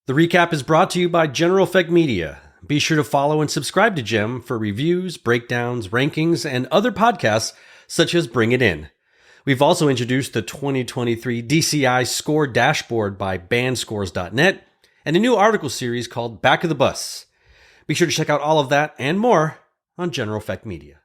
The recap is brought to you by General Effect Media. Be sure to follow and subscribe to GEM for reviews, breakdowns, rankings, and other podcasts such as Bring It In. We've also introduced the 2023 DCI Score Dashboard by bandscores.net and a new article series called Back of the Bus. Be sure to check out all of that and more on General Effect Media.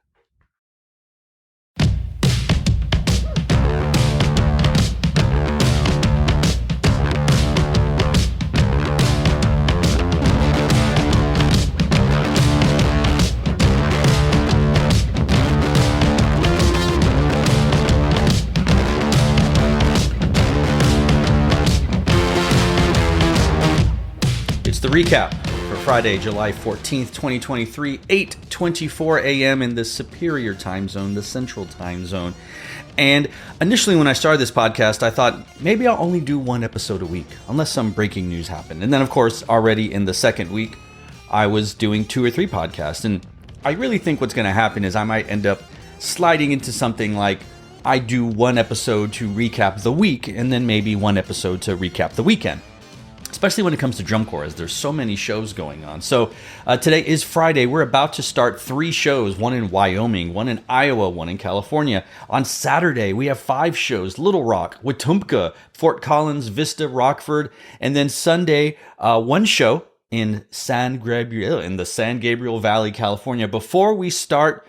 The recap for Friday, July 14th, 2023, 8:24 a.m. in the Superior Time Zone, the Central Time Zone. And initially when I started this podcast, I thought maybe I'll only do one episode a week, unless some breaking news happened. And then, of course, already in the second week, I was doing 2 or 3 podcasts. And I really think what's going to happen is I might end up sliding into something like I do one episode to recap the week, and then maybe one episode to recap the weekend. Especially when it comes to drum corps, as there's so many shows going on. So today is Friday. We're about to start 3 shows, one in Wyoming, one in Iowa, one in California. On Saturday, we have 5 shows: Little Rock, Wetumpka, Fort Collins, Vista, Rockford, and then Sunday, one show in in the San Gabriel Valley, California. Before we start,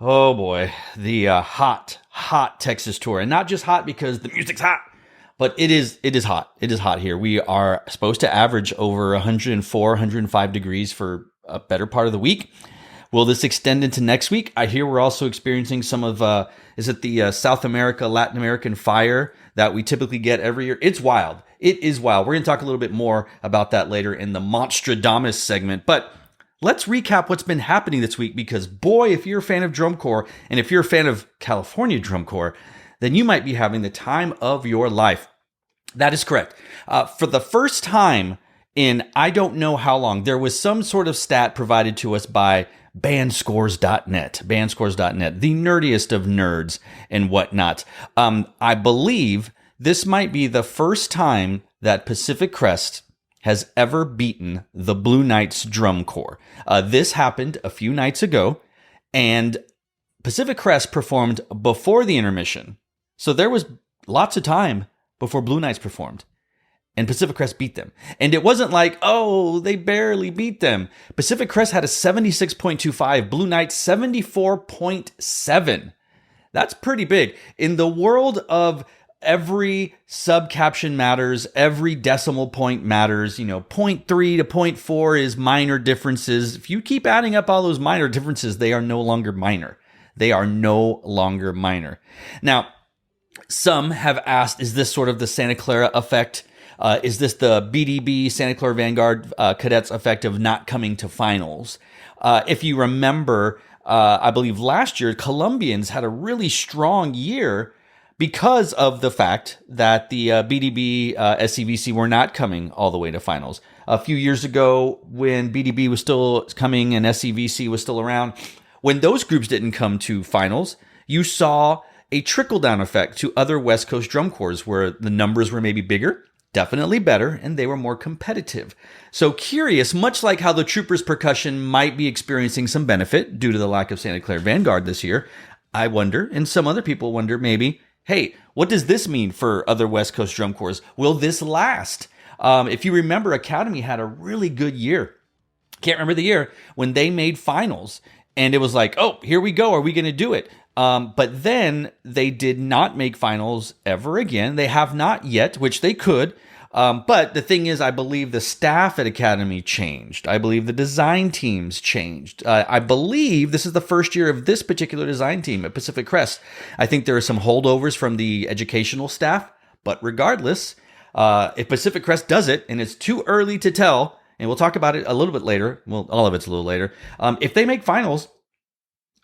oh boy, the hot Texas tour. And not just hot because the music's hot, but it is hot. It is hot here. We are supposed to average over 104, 105 degrees for a better part of the week. Will this extend into next week? I hear we're also experiencing some of, the South America, Latin American fire that we typically get every year? It's wild. It is wild. We're going to talk a little bit more about that later in the Monstradamus segment. But let's recap what's been happening this week, because boy, if you're a fan of drum corps, and if you're a fan of California drum corps, then you might be having the time of your life. That is correct. For the first time in I don't know how long, there was some sort of stat provided to us by bandscores.net, the nerdiest of nerds and whatnot. I believe this might be the first time that Pacific Crest has ever beaten the Blue Knights drum corps. This happened a few nights ago, and Pacific Crest performed before the intermission. So there was lots of time before Blue Knights performed, and Pacific Crest beat them. And it wasn't like, oh, they barely beat them. Pacific Crest had a 76.25, Blue Knights 74.7. That's pretty big. In the world of every subcaption matters, every decimal point matters, 0.3 to 0.4 is minor differences. If you keep adding up all those minor differences, they are no longer minor. They are no longer minor. Now, some have asked, is this sort of the Santa Clara effect? Is this the BDB, Santa Clara Vanguard Cadets effect of not coming to finals? If you remember, I believe last year, Colombians had a really strong year because of the fact that the BDB, SCVC were not coming all the way to finals. A few years ago, when BDB was still coming and SCVC was still around, when those groups didn't come to finals, you saw a trickle-down effect to other West Coast drum corps where the numbers were maybe bigger, definitely better, and they were more competitive. So curious, much like how the Troopers percussion might be experiencing some benefit due to the lack of Santa Clara Vanguard this year, I wonder, and some other people wonder maybe, hey, what does this mean for other West Coast drum corps? Will this last? If you remember, Academy had a really good year. Can't remember the year when they made finals, and it was like, oh, here we go. Are we going to do it? But then they did not make finals ever again. They have not yet, which they could. But the thing is, I believe the staff at Academy changed. I believe the design teams changed. I believe this is the first year of this particular design team at Pacific Crest. I think there are some holdovers from the educational staff. But regardless, if Pacific Crest does it, and it's too early to tell, and we'll talk about it a little bit later. Well, all of it's a little later. If they make finals,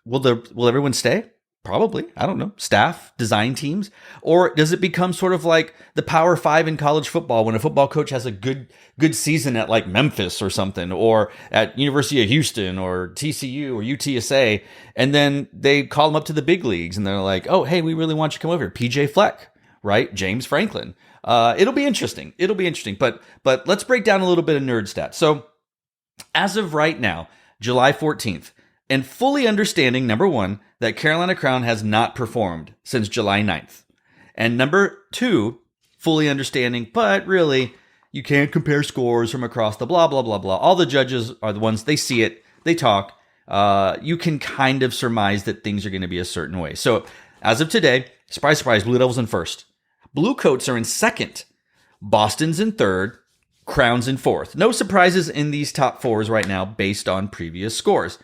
will everyone stay? Probably. I don't know. Staff, design teams? Or does it become sort of like the Power 5 in college football when a football coach has a good season at like Memphis or something, or at University of Houston or TCU or UTSA, and then they call them up to the big leagues and they're like, oh, hey, we really want you to come over here. PJ Fleck, right? James Franklin. It'll be interesting. But let's break down a little bit of nerd stats. So as of right now, July 14th, and fully understanding, number one, that Carolina Crown has not performed since July 9th. And number two, fully understanding, but really, you can't compare scores from across the blah, blah, blah, blah. All the judges are the ones, they see it, they talk. You can kind of surmise that things are going to be a certain way. So as of today, surprise, surprise, Blue Devils in first. Blue Coats are in second. Boston's in third. Crown's in fourth. No surprises in these top fours right now based on previous scores.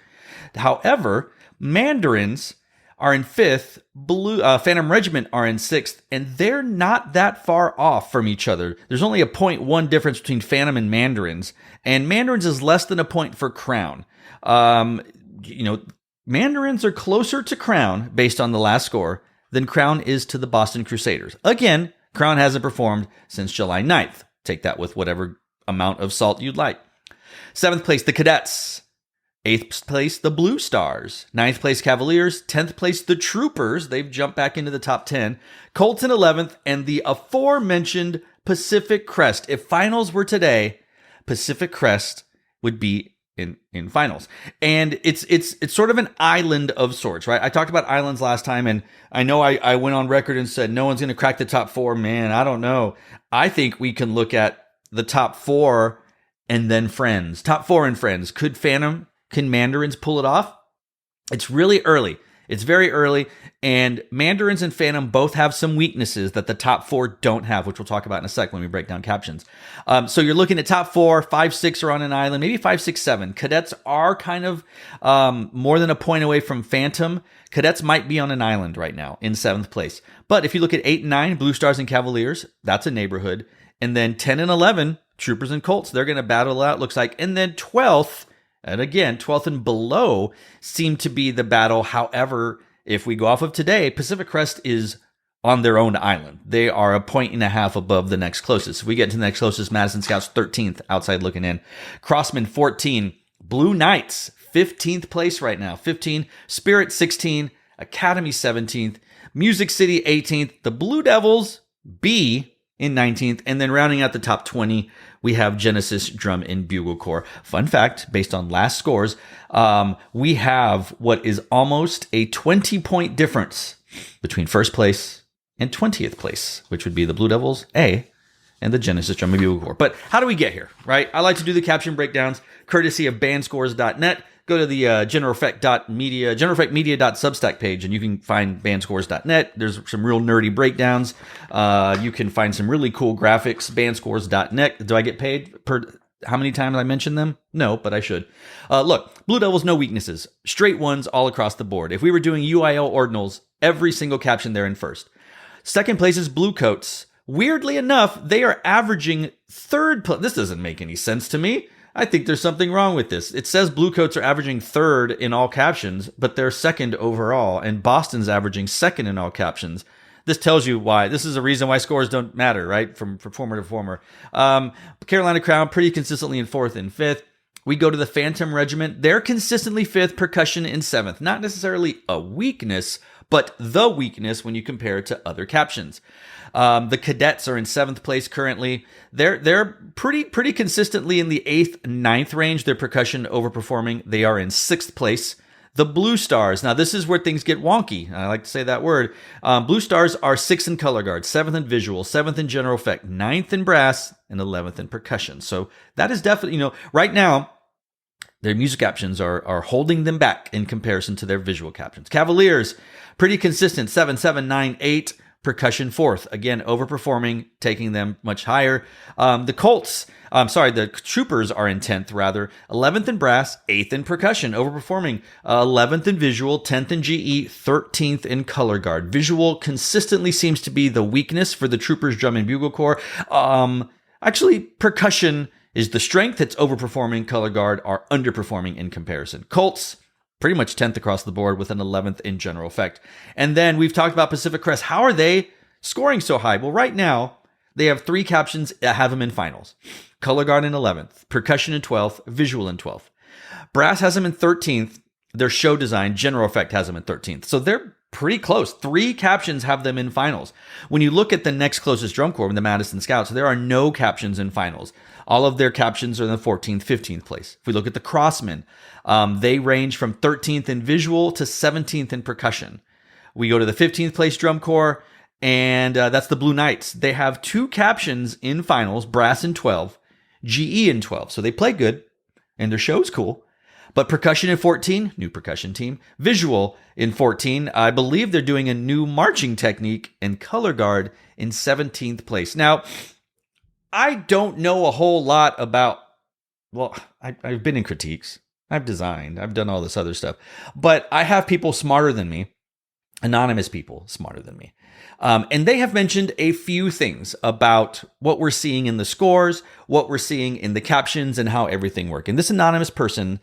However, Mandarins are in fifth, Phantom Regiment are in sixth, and they're not that far off from each other. There's only a 0.1 difference between Phantom and Mandarins, and Mandarins is less than a point for Crown. Mandarins are closer to Crown based on the last score than Crown is to the Boston Crusaders. Again, Crown hasn't performed since July 9th. Take that with whatever amount of salt you'd like. Seventh place, the Cadets. Eighth place, the Blue Stars. Ninth place, Cavaliers. 10th place, the Troopers. They've jumped back into the top 10. Colts in 11th, and the aforementioned Pacific Crest. If finals were today, Pacific Crest would be in finals. And it's sort of an island of sorts, right? I talked about islands last time, and I know I went on record and said no one's going to crack the top four. Man, I don't know. I think we can look at the top four and then Friends. Top four and Friends. Can Mandarins pull it off? It's really early. It's very early, and Mandarins and Phantom both have some weaknesses that the top four don't have, which we'll talk about in a sec when we break down captions. So you're looking at top 4, 5, 6 are on an island, maybe 5, 6, 7. Cadets are kind of more than a point away from Phantom. Cadets might be on an island right now in 7th place. But if you look at 8 and 9, Blue Stars and Cavaliers, that's a neighborhood. And then 10 and 11, Troopers and Colts, they're going to battle it out, looks like. And then 12th, and again, 12th and below seem to be the battle. However, if we go off of today, Pacific Crest is on their own island. They are a point and a half above the next closest. If we get to the next closest, Madison Scouts 13th, outside looking in. Crossman 14, Blue Knights 15th place right now. 15, Spirit 16, Academy 17th, Music City 18th, the Blue Devils B in 19th, and then rounding out the top 20, we have Genesis Drum and Bugle Corps. Fun fact, based on last scores, we have what is almost a 20-point difference between first place and 20th place, which would be the Blue Devils A and the Genesis Drum and Bugle Corps. But how do we get here, right? I like to do the caption breakdowns courtesy of bandscores.net. Go to the generaleffect.media.substack page, and you can find bandscores.net. There's some real nerdy breakdowns. You can find some really cool graphics, bandscores.net. Do I get paid per how many times I mention them? No, but I should. Look, Blue Devils, no weaknesses. Straight ones all across the board. If we were doing UIL ordinals, every single caption they're in first. Second place is Blue Coats. Weirdly enough, they are averaging third place. This doesn't make any sense to me. I think there's something wrong with this. It says Blue Coats are averaging third in all captions, but they're second overall, and Boston's averaging second in all captions. This tells you why. This is a reason why scores don't matter, right? From performer to performer. Carolina Crown pretty consistently in 4th and 5th. We go to the Phantom Regiment. They're consistently 5th, percussion in 7th. Not necessarily a weakness, but the weakness when you compare it to other captions. The Cadets are in 7th place currently. They're pretty consistently in the 8th, 9th range. Their percussion overperforming. They are in 6th place. The Blue Stars. Now, this is where things get wonky. I like to say that word. Blue Stars are 6th in color guard, 7th in visual, 7th in general effect, 9th in brass, and 11th in percussion. So that is definitely, right now, their music captions are holding them back in comparison to their visual captions. Cavaliers, pretty consistent, 7, 7, 9, 8. Percussion 4th, again, overperforming, taking them much higher. The Troopers are in 10th, rather. 11th in brass, 8th in percussion, overperforming. 11th in visual, 10th in GE, 13th in color guard. Visual consistently seems to be the weakness for the Troopers Drum and Bugle Corps. Actually, percussion is the strength. It's overperforming. Color guard are underperforming in comparison. Colts, pretty much 10th across the board with an 11th in general effect. And then we've talked about Pacific Crest. How are they scoring so high? Well, right now, they have 3 captions that have them in finals. Color guard in 11th, percussion in 12th, visual in 12th. Brass has them in 13th. Their show design, general effect, has them in 13th. So they're pretty close. 3 captions have them in finals. When you look at the next closest drum corps, the Madison Scouts, there are no captions in finals. All of their captions are in the 14th, 15th place. If we look at the Crossmen, they range from 13th in visual to 17th in percussion. We go to the 15th place drum corps, and that's the Blue Knights. They have 2 captions in finals, brass in 12, GE in 12. So they play good, and their show's cool. But percussion in 14, new percussion team. Visual in 14, I believe they're doing a new marching technique, and color guard in 17th place. Now, I don't know a whole lot about, well, I've been in critiques. I've designed. I've done all this other stuff. But I have people smarter than me, anonymous people smarter than me. And they have mentioned a few things about what we're seeing in the scores, what we're seeing in the captions, and how everything works. And this anonymous person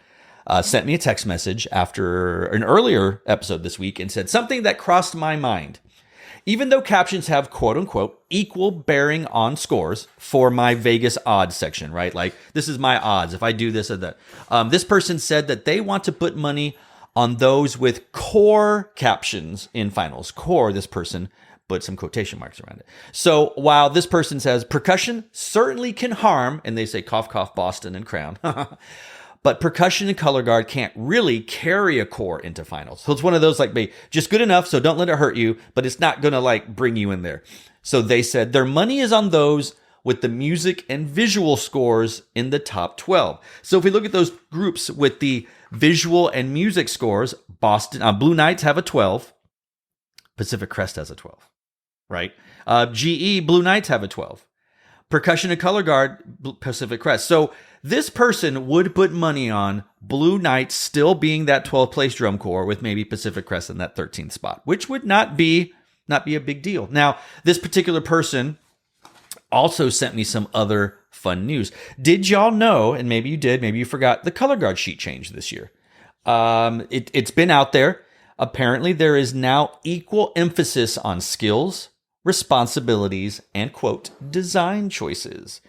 sent me a text message after an earlier episode this week and said something that crossed my mind. Even though captions have quote unquote equal bearing on scores for my Vegas odds section, right? Like, this is my odds if I do this or that. This person said that they want to put money on those with core captions in finals. Core, this person put some quotation marks around it. So while this person says percussion certainly can harm, and they say cough, cough, Boston and Crown, but percussion and color guard can't really carry a core into finals. So it's one of those like, just good enough, so don't let it hurt you, but it's not going to like bring you in there. So they said their money is on those with the music and visual scores in the top 12. So if we look at those groups with the visual and music scores, Blue Knights have a 12. Pacific Crest has a 12, right? GE, Blue Knights have a 12. Percussion and color guard, Pacific Crest. So this person would put money on Blue Knights still being that 12th place drum corps with maybe Pacific Crest in that 13th spot, which would not be a big deal. Now, this particular person also sent me some other fun news. Did y'all know, and maybe you did, maybe you forgot, the color guard sheet changed this year. It's been out there. Apparently, there is now equal emphasis on skills, responsibilities, and quote, design choices.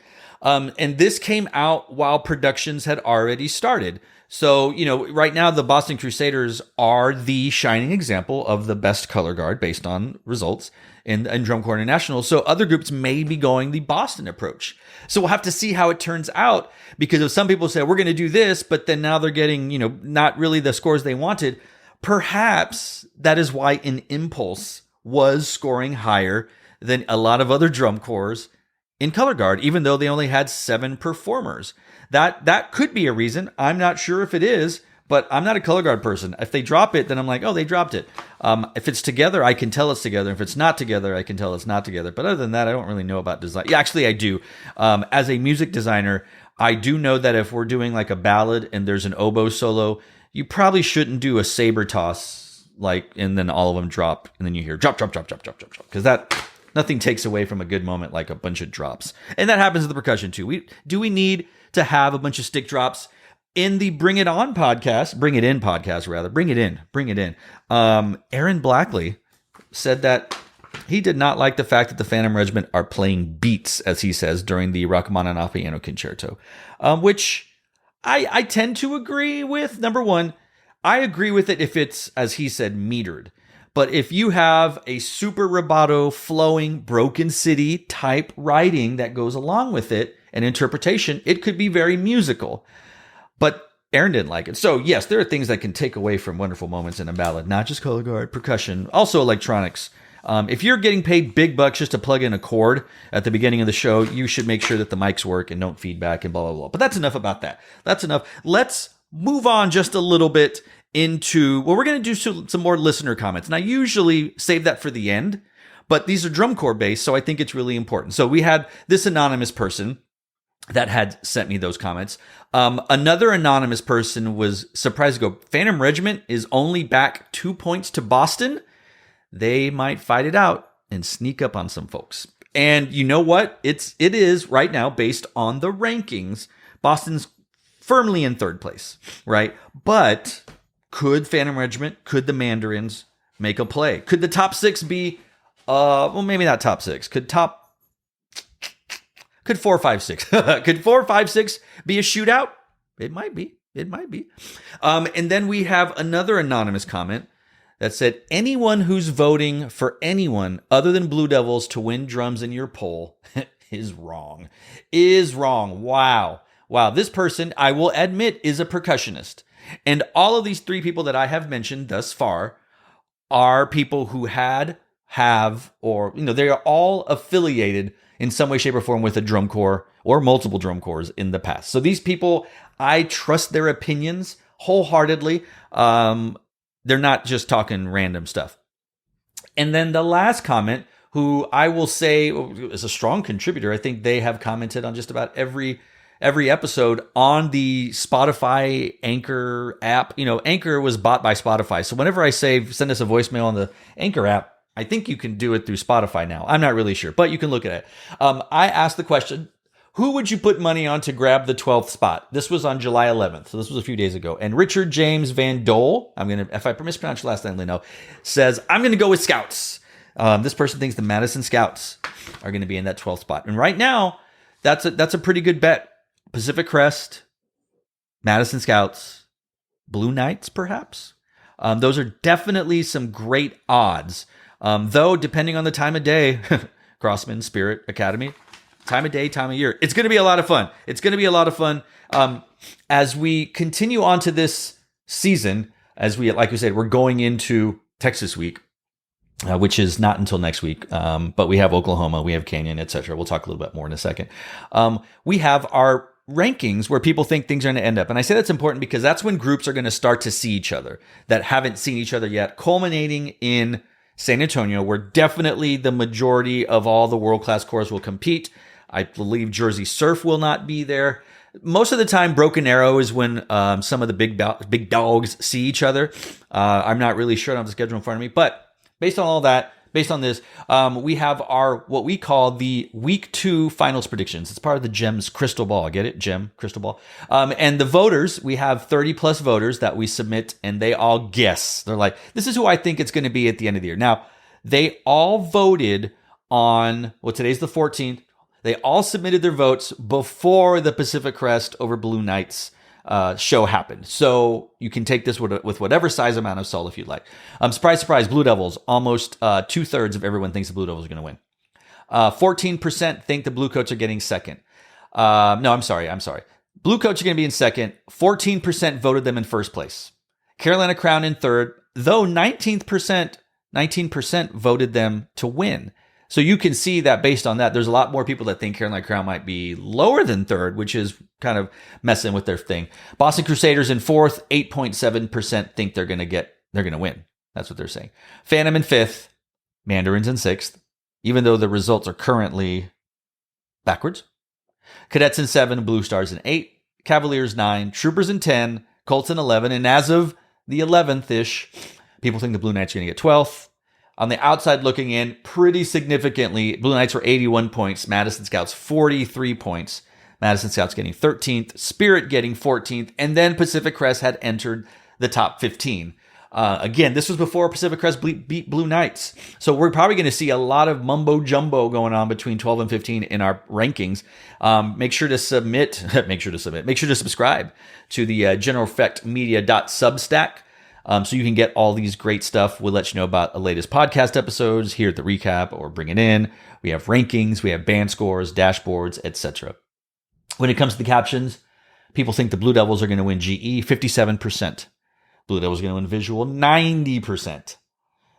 And this came out while productions had already started. So, right now the Boston Crusaders are the shining example of the best color guard based on results in Drum Corps International. So other groups may be going the Boston approach. So we'll have to see how it turns out, because if some people say we're going to do this, but then now they're getting, not really the scores they wanted, perhaps that is why an Impulse was scoring higher than a lot of other drum corps in color guard, even though they only had 7 performers. That could be a reason. I'm not sure if it is, but I'm not a color guard person. If they drop it, then I'm like, oh, they dropped it. If it's together, I can tell it's together. If it's not together, I can tell it's not together. But other than that, I don't really know about design. Yeah, actually, I do. As a music designer, I do know that if we're doing like a ballad and there's an oboe solo, you probably shouldn't do a saber toss, and then all of them drop, and then you hear drop, drop, drop, drop, drop, drop, drop. Because nothing takes away from a good moment like a bunch of drops. And that happens with the percussion too. Do we need to have a bunch of stick drops in the Bring It In podcast? Aaron Blackley said that he did not like the fact that the Phantom Regiment are playing beats, as he says, during the Rachmaninoff Piano Concerto, which I tend to agree with. Number one, I agree with it if it's, as he said, metered. But if you have a super rubato, flowing, Broken City type writing that goes along with it, and interpretation, it could be very musical. But Aaron didn't like it. So yes, there are things that can take away from wonderful moments in a ballad, not just color guard, percussion, also electronics. If you're getting paid big bucks just to plug in a chord at the beginning of the show, you should make sure that the mics work and don't feedback and blah, blah, blah. But that's enough about that. That's enough. Let's move on just a little bit into, we're going to do some more listener comments. And I usually save that for the end, but these are drum corps based, so I think it's really important. So we had this anonymous person that had sent me those comments. Another anonymous person was surprised to go, Phantom Regiment is only back 2 points to Boston. They might fight it out and sneak up on some folks. And you know what? It is right now based on the rankings. Boston's firmly in 3rd place, right? But could Phantom Regiment, could the Mandarins make a play? Could the top 6 be, maybe not top 6. Could 4, 5, 6. Could 4, 5, 6 be a shootout? It might be. And then we have another anonymous comment that said anyone who's voting for anyone other than Blue Devils to win drums in your poll is wrong. Is wrong. Wow. This person, I will admit, is a percussionist. And all of these three people that I have mentioned thus far are people who have, or, they are all affiliated in some way, shape, or form with a drum corps or multiple drum corps in the past. So these people, I trust their opinions wholeheartedly. They're not just talking random stuff. And then the last comment, who I will say is a strong contributor. I think they have commented on just about every episode on the Spotify Anchor app. Anchor was bought by Spotify. So whenever I say send us a voicemail on the Anchor app, I think you can do it through Spotify now. I'm not really sure, but you can look at it. I asked the question, who would you put money on to grab the 12th spot? This was on July 11th, so this was a few days ago. And Richard James Van Dole, if I mispronounce your last name, Leno, says, I'm going to go with Scouts. This person thinks the Madison Scouts are going to be in that 12th spot. And right now, that's a pretty good bet. Pacific Crest, Madison Scouts, Blue Knights, perhaps. Those are definitely some great odds. Though, depending on the time of day, Crossman, Spirit, Academy, time of day, time of year, it's going to be a lot of fun. As we continue on to this season, like we said, we're going into Texas Week, which is not until next week. But we have Oklahoma, we have Canyon, etc. We'll talk a little bit more in a second. We have our rankings where people think things are going to end up. And I say that's important because that's when groups are going to start to see each other that haven't seen each other yet, culminating in San Antonio, where definitely the majority of all the world-class corps will compete. I believe Jersey Surf will not be there. Most of the time, Broken Arrow is when some of the big dogs see each other. I'm not really sure. I don't have the schedule in front of me. But based on all that, based on this, we have what we call the Week 2 finals predictions. It's part of the GEM's crystal ball. Get it? GEM, crystal ball. And the voters, we have 30 plus voters that we submit, and they all guess. They're like, this is who I think it's going to be at the end of the year. Now, they all voted on, today's the 14th. They all submitted their votes before the Pacific Crest over Blue Knights show happened. So you can take this with whatever size amount of salt if you'd like. Surprise, surprise, Blue Devils. Almost 2/3 of everyone thinks the Blue Devils are going to win. 14% think the Blue Coats are getting second. No, I'm sorry. Blue Coats are going to be in second. 14% voted them in first place. Carolina Crown in third, though 19% voted them to win. So you can see that based on that, there's a lot more people that think Carolina Crown might be lower than third, which is kind of messing with their thing. Boston Crusaders in fourth, 8.7% think they're going to win. That's what they're saying. Phantom in fifth, Mandarins in sixth, even though the results are currently backwards. Cadets in 7, Blue Stars in 8, Cavaliers 9, Troopers in 10, Colts in 11, and as of the 11th-ish, people think the Blue Knights are going to get 12th. On the outside looking in, pretty significantly, Blue Knights were 81 points, Madison Scouts 43 points, Madison Scouts getting 13th, Spirit getting 14th, and then Pacific Crest had entered the top 15. Again, this was before Pacific Crest beat Blue Knights. So we're probably going to see a lot of mumbo jumbo going on between 12 and 15 in our rankings. Make sure to subscribe to the generaleffectmedia.substack. So you can get all these great stuff. We'll let you know about the latest podcast episodes here at the recap or bring it in. We have rankings, we have band scores, dashboards, etc. When it comes to the captions, people think the Blue Devils are going to win GE, 57%. Blue Devils are going to win visual, 90%.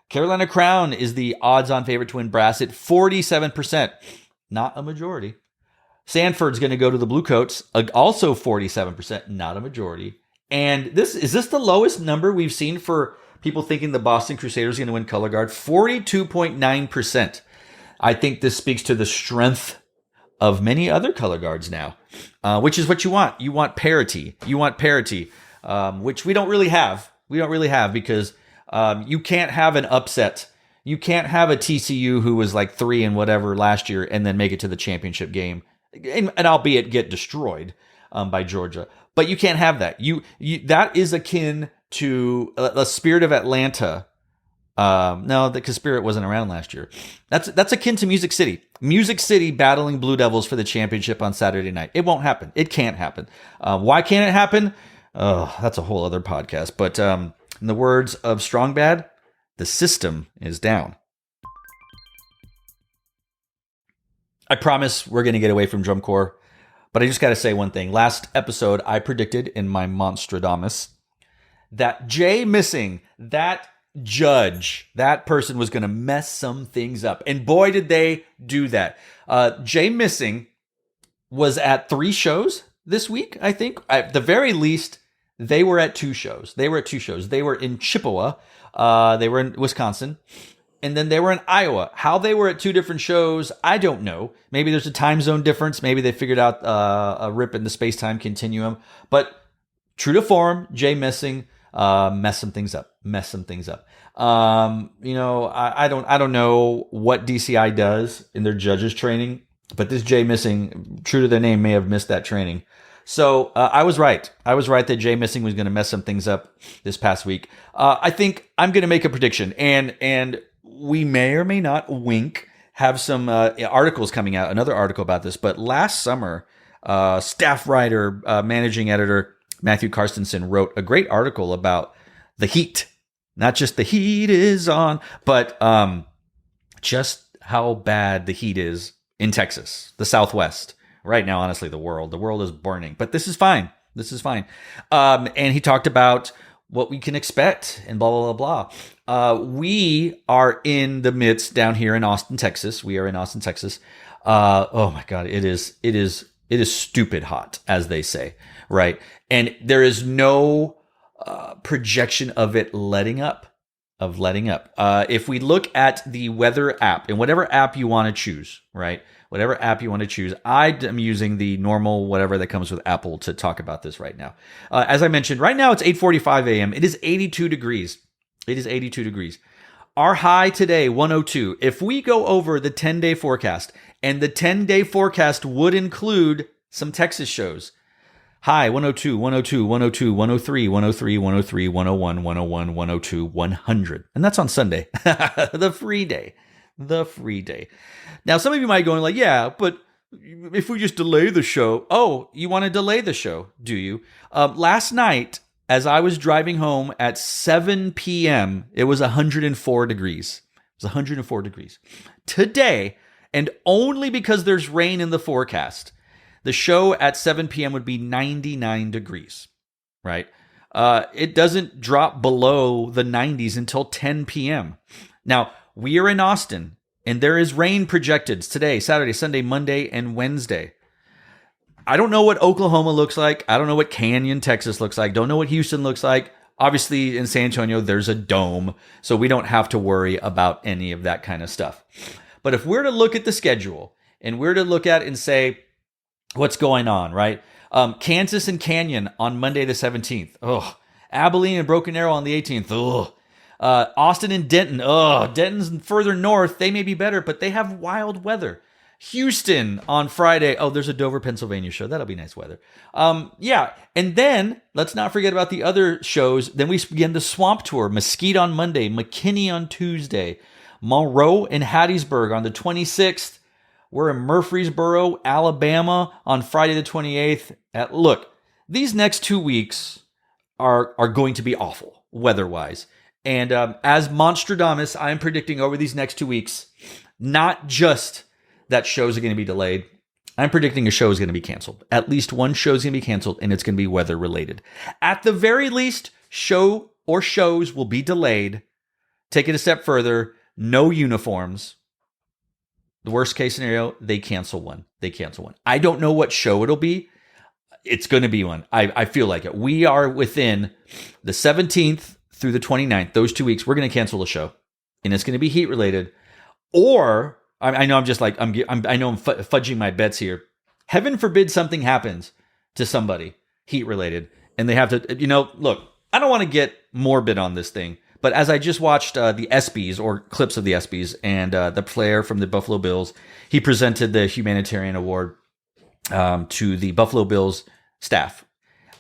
Carolina Crown is the odds-on favorite to win brass at 47%. Not a majority. Sanford's going to go to the Blue Coats, also 47%, not a majority. And is this the lowest number we've seen for people thinking the Boston Crusaders are going to win color guard? 42.9%. I think this speaks to the strength of many other color guards now, which is what you want. You want parity. Which we don't really have. Because you can't have an upset. You can't have a TCU who was like 3 and whatever last year and then make it to the championship game, and albeit get destroyed by Georgia. But you can't have that. You that is akin to the Spirit of Atlanta. No, because Spirit wasn't around last year. That's akin to Music City. Music City battling Blue Devils for the championship on Saturday night. It won't happen. It can't happen. Why can't it happen? Oh, that's a whole other podcast. But in the words of Strong Bad, The system is down. I promise we're going to get away from drum corps, but I just got to say one thing. Last episode, I predicted in my Monstradamus that Jay Missing, that judge, that person was going to mess some things up. And boy, did they do that. Jay Missing was at 3 shows this week, I think. At the very least, they were at 2 shows. They were in Chippewa. They were in Wisconsin. And then they were in Iowa. How they were at 2 different shows, I don't know. Maybe there's a time zone difference. Maybe they figured out a rip in the space-time continuum. But true to form, Jay Missing messed some things up. I don't know what DCI does in their judges training, but this Jay Missing, true to their name, may have missed that training. So I was right. I was right that Jay Missing was going to mess some things up this past week. I think I'm going to make a prediction, and we may or may not have some articles coming out, another article about this. But last summer, staff writer, managing editor Matthew Carstensen wrote a great article about the heat. Not just the heat is on, but just how bad the heat is in Texas, the Southwest. Right now, honestly, the world is burning. But this is fine. And he talked about what we can expect and blah, blah, blah, blah. We are in the midst down here in Austin, Texas. Oh my God, it is stupid hot, as they say, right? And there is no projection of it letting up. If we look at the weather app, and whatever app you want to choose, right? Whatever app you want to choose, I am using the normal whatever that comes with Apple to talk about this right now. As I mentioned, right now it's 8:45 a.m. It is 82 degrees. Our high today, 102. If we go over the 10-day forecast, and the 10-day forecast would include some Texas shows, high 102, 102, 102, 103, 103, 103, 101, 101, 102, 100. And that's on Sunday, the free day. Now, some of you might be going like, yeah, but if we just delay the show. Oh, you want to delay the show, do you? Last night, as I was driving home at 7 p.m., it was 104 degrees. Today, and only because there's rain in the forecast, the show at 7 p.m. would be 99 degrees, right? It doesn't drop below the 90s until 10 p.m. Now, we are in Austin, and there is rain projected today, Saturday, Sunday, Monday, and Wednesday. I don't know what Oklahoma looks like. I don't know what Canyon, Texas looks like. Don't know what Houston looks like. Obviously, in San Antonio, there's a dome, so we don't have to worry about any of that kind of stuff. But if we're to look at the schedule, and we're to look at it and say, what's going on, right? Kansas and Canyon on Monday the 17th. Ugh. Abilene and Broken Arrow on the 18th. Ugh. Austin and Denton. Ugh. Denton's further north. They may be better, but they have wild weather. Houston on Friday. Oh, there's a Dover, Pennsylvania show. That'll be nice weather. Yeah. And then let's not forget about the other shows. Then we begin the Swamp Tour. Mesquite on Monday. McKinney on Tuesday. Monroe and Hattiesburg on the 26th. We're in Murfreesboro, Alabama on Friday the 28th. Look, these next 2 weeks are going to be awful weather-wise. And as Monstradamus, I am predicting over these next 2 weeks, not just that shows are going to be delayed. I'm predicting a show is going to be canceled. At least one show is going to be canceled, and it's going to be weather-related. At the very least, show or shows will be delayed. Take it a step further, no uniforms. The worst case scenario, they cancel one. I don't know what show it'll be. It's going to be one. I feel like it. We are within the 17th through the 29th. Those 2 weeks, we're going to cancel the show. And it's going to be heat related. Or, I know I'm fudging my bets here. Heaven forbid something happens to somebody heat related. And they have to, look, I don't want to get morbid on this thing. But as I just watched the ESPYs, or clips of the ESPYs, and the player from the Buffalo Bills, he presented the humanitarian award to the Buffalo Bills staff.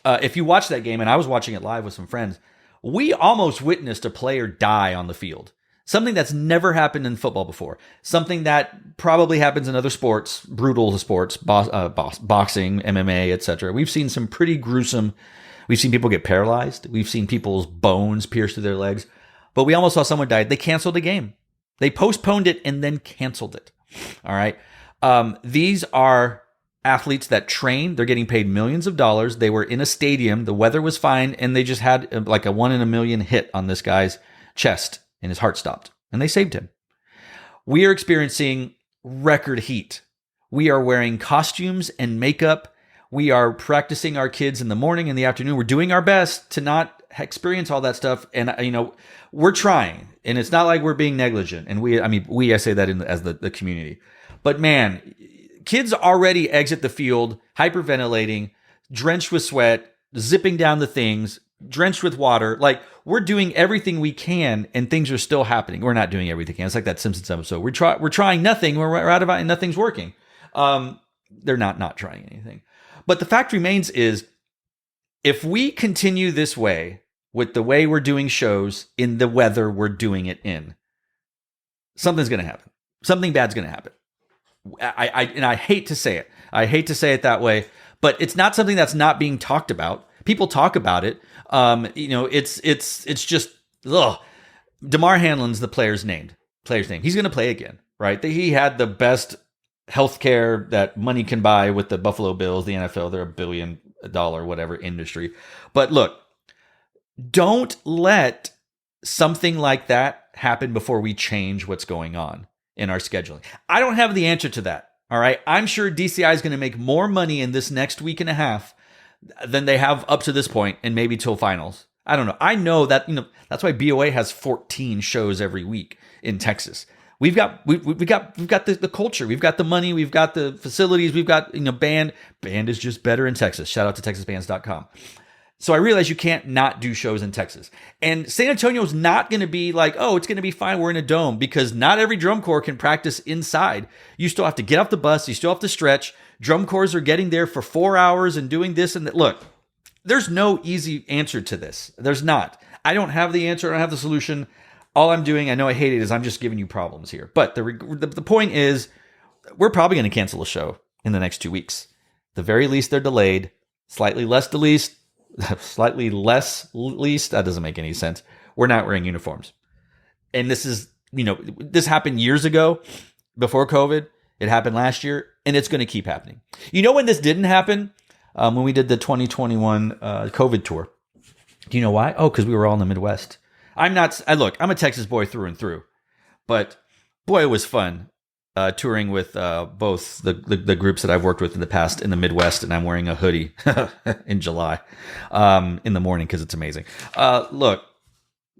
If you watch that game, and I was watching it live with some friends, we almost witnessed a player die on the field. Something that's never happened in football before. Something that probably happens in other sports, brutal sports, boxing, MMA, etc. We've seen some pretty gruesome. We've seen people get paralyzed. We've seen people's bones pierced through their legs. but we almost saw someone die. They canceled a game. They postponed it and then canceled it. All right. These are athletes that train. They're getting paid millions of dollars. They were in a stadium. The weather was fine. And they just had like a 1 in a million hit on this guy's chest and his heart stopped and they saved him. We are experiencing record heat. We are wearing costumes and makeup. We are practicing our kids in the morning and the afternoon. We're doing our best to not experience all that stuff. And, we're trying. And it's not like we're being negligent. And I say that as the community. But man, kids already exit the field hyperventilating, drenched with sweat, zipping down the things, drenched with water. Like, we're doing everything we can and things are still happening. We're not doing everything we can. It's like that Simpsons episode. We're trying nothing. We're out of it and nothing's working. They're not trying anything. But the fact remains is, if we continue this way with the way we're doing shows in the weather we're doing it in, something's going to happen. Something bad's going to happen. I hate to say it. I hate to say it that way, but it's not something that's not being talked about. People talk about it. It's just, ugh. DeMar Hamlin's the player's name. He's going to play again, right? He had the best healthcare that money can buy with the Buffalo Bills, the NFL. They're $1 billion whatever industry. But look, don't let something like that happen before we change what's going on in our scheduling. I don't have the answer to that. All right. I'm sure DCI is going to make more money in this next week and a half than they have up to this point and maybe till finals. I don't know. I know that, that's why BOA has 14 shows every week in Texas. We've got the culture. We've got the money. We've got the facilities. We've got, band. Band is just better in Texas. Shout out to TexasBands.com. So I realize you can't not do shows in Texas. And San Antonio's not going to be like, oh, it's going to be fine, we're in a dome, because not every drum corps can practice inside. You still have to get off the bus. You still have to stretch. Drum corps are getting there for 4 hours and doing this and that. Look, there's no easy answer to this. There's not. I don't have the answer. I don't have the solution. All I'm doing, I know I hate it, is I'm just giving you problems here. But the point is, we're probably going to cancel a show in the next 2 weeks. The very least, they're delayed. Slightly less least. That doesn't make any sense. We're not wearing uniforms. And this is, this happened years ago before COVID. It happened last year, and it's going to keep happening. When this didn't happen? When we did the 2021 COVID tour. Do you know why? Oh, because we were all in the Midwest. I'm a Texas boy through and through, but boy, it was fun touring with both the groups that I've worked with in the past in the Midwest, and I'm wearing a hoodie in July in the morning because it's amazing. Look,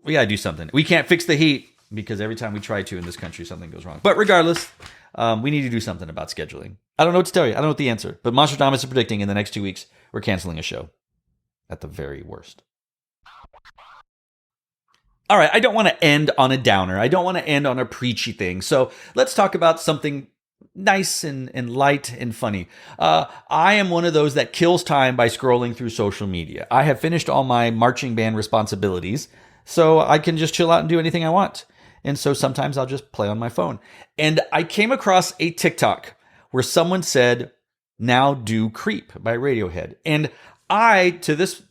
we got to do something. We can't fix the heat because every time we try to in this country, something goes wrong. But regardless, we need to do something about scheduling. I don't know what to tell you. I don't know what the answer, but Monstradamus is predicting in the next 2 weeks, we're canceling a show at the very worst. All right, I don't want to end on a downer. I don't want to end on a preachy thing. So let's talk about something nice and light and funny. I am one of those that kills time by scrolling through social media. I have finished all my marching band responsibilities, so I can just chill out and do anything I want. And so sometimes I'll just play on my phone. And I came across a TikTok where someone said, "Now do Creep" by Radiohead. And I, to this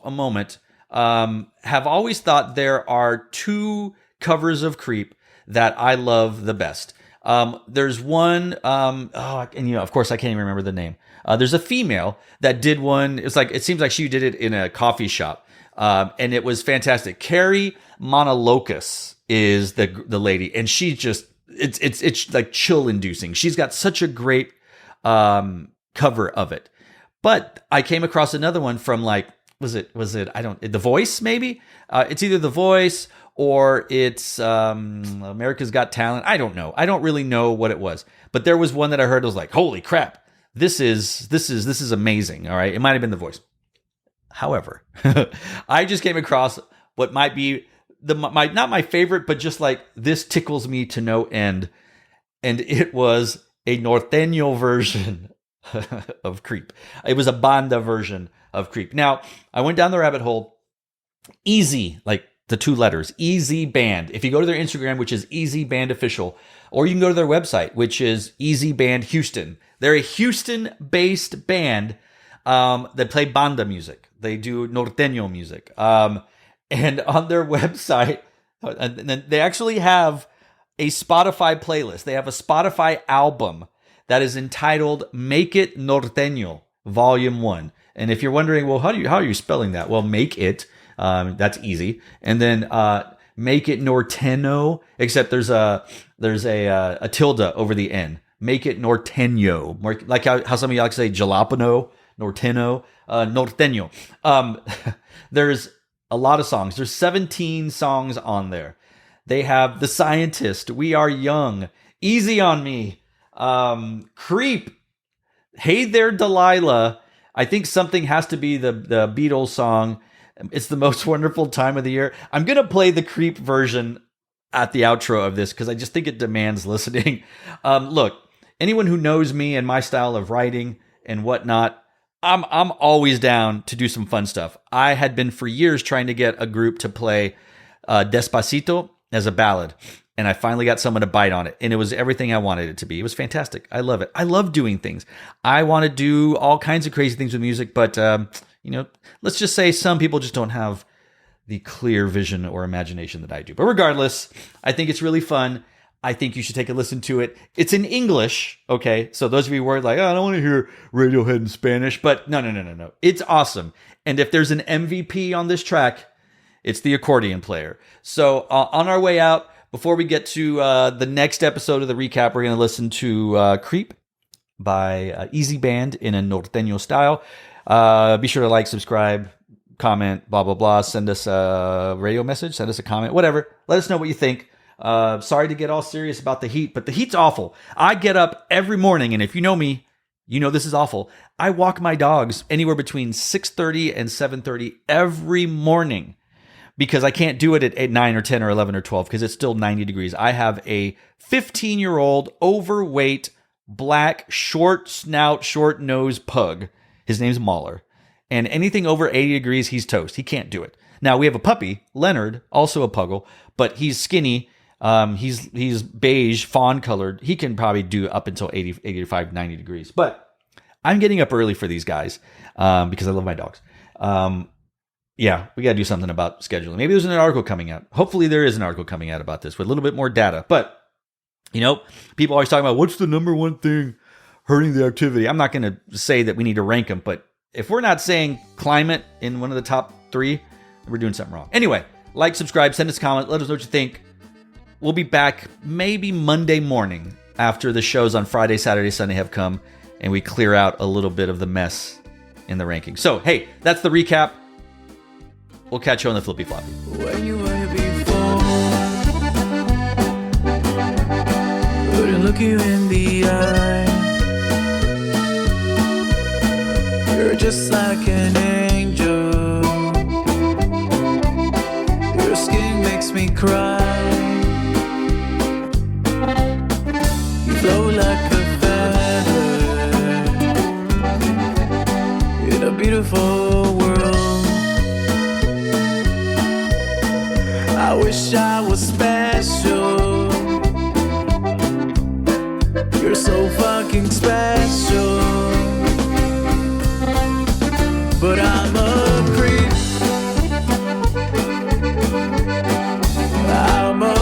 moment, have always thought there are two covers of Creep that I love the best. There's one, of course I can't even remember the name. There's a female that did one. It seems like she did it in a coffee shop. And it was fantastic. Carrie Monolocus is the lady, and she just, it's like chill inducing. She's got such a great, cover of it. But I came across another one from The Voice, maybe? It's either The Voice or it's America's Got Talent. I don't know. I don't really know what it was. But there was one that I heard, was like, holy crap, this is amazing. All right. It might have been The Voice. However, I just came across what might be not my favorite, but just like, this tickles me to no end. And it was a norteño version of Creep. It was a banda version of Creep. Now, I went down the rabbit hole. Easy, like the two letters, Easy Band. If you go to their Instagram, which is Easy Band Official, or you can go to their website, which is Easy Band Houston. They're a Houston-based band that play banda music. They do norteño music. And on their website, And then they actually have a Spotify playlist. They have a Spotify album that is entitled Make It Norteño, Volume 1. And if you're wondering, well, how are you spelling that? Well, make it, that's easy. And then Make It Norteño, except there's a tilde over the N. Make It Norteño. Like how some of y'all like to say jalapeno, norteño, norteño. There's a lot of songs. There's 17 songs on there. They have The Scientist, We Are Young, Easy on Me, Creep, Hey There Delilah. I think Something Has to Be the Beatles song. It's the most wonderful time of the year. I'm going to play the Creep version at the outro of this because I just think it demands listening. Look, anyone who knows me and my style of writing and whatnot, I'm always down to do some fun stuff. I had been for years trying to get a group to play Despacito as a ballad, and I finally got someone to bite on it, and it was everything I wanted it to be. It was fantastic. I love it. I love doing things. I want to do all kinds of crazy things with music, but let's just say some people just don't have the clear vision or imagination that I do. But regardless, I think it's really fun. I think you should take a listen to it. It's in English, okay? So those of you who are like, oh, I don't want to hear Radiohead in Spanish, but no. It's awesome. And if there's an MVP on this track, it's the accordion player. So on our way out, before we get to the next episode of the recap, we're going to listen to Creep by Easy Band in a norteño style. Be sure to like, subscribe, comment, blah, blah, blah. Send us a radio message, send us a comment, whatever. Let us know what you think. Sorry to get all serious about the heat, but the heat's awful. I get up every morning, and if you know me, you know this is awful. I walk my dogs anywhere between 6:30 and 7:30 every morning because I can't do it at 9 or 10 or 11 or 12 because it's still 90 degrees. I have a 15-year-old overweight, black, short snout, short nose pug. His name's Mahler. And anything over 80 degrees, he's toast. He can't do it. Now, we have a puppy, Leonard, also a puggle, but he's skinny. He's beige, fawn colored. He can probably do up until 80, 85, 90 degrees. But I'm getting up early for these guys because I love my dogs. Yeah, we got to do something about scheduling. Maybe there's an article coming out. Hopefully there is an article coming out about this with a little bit more data. But, people always talk about what's the number one thing hurting the activity. I'm not going to say that we need to rank them, but if we're not saying climate in one of the top 3, we're doing something wrong. Anyway, like, subscribe, send us a comment, let us know what you think. We'll be back maybe Monday morning after the shows on Friday, Saturday, Sunday have come, and we clear out a little bit of the mess in the rankings. So, hey, that's the recap. We'll catch you on the Flippy Floppy. When you were before, couldn't look you in the eye. You're just like an angel. Your skin makes me cry. You flow like a feather in a beautiful world. I wish I was special. You're so fucking special. But I'm a creep. I'm a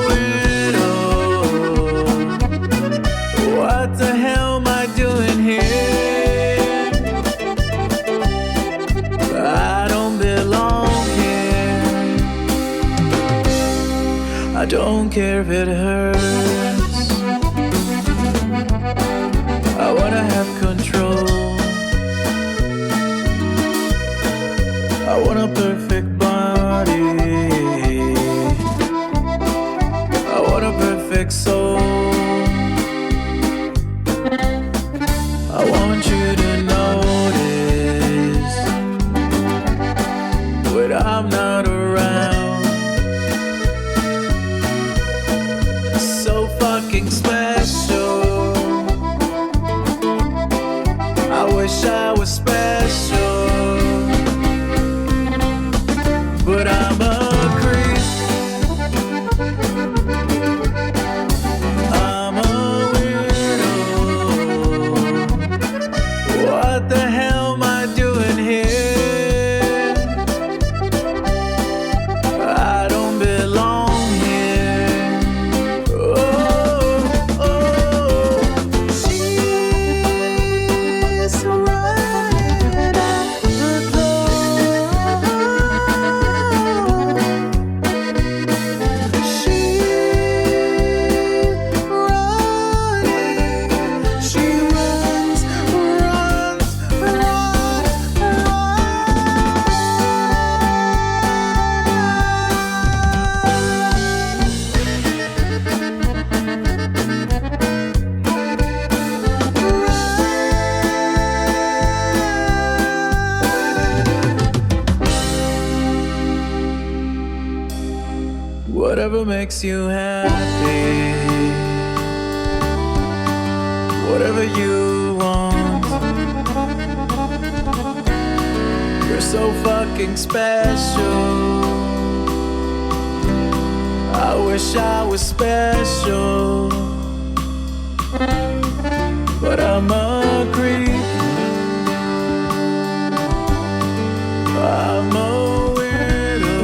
widow. What the hell am I doing here? I don't belong here. I don't care if it hurts. I wanna have control. I want a perfect body. I want a perfect soul. I want you to notice when I'm not around. So fucking special. I wish I was special. But I'm a makes you happy. Whatever you want. You're so fucking special. I wish I was special, but I'm a creep. I'm a weirdo.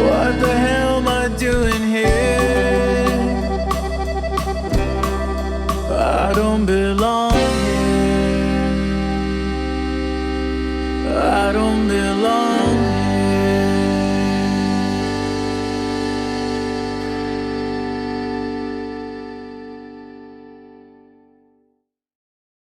What the hell am I doing here? I don't believe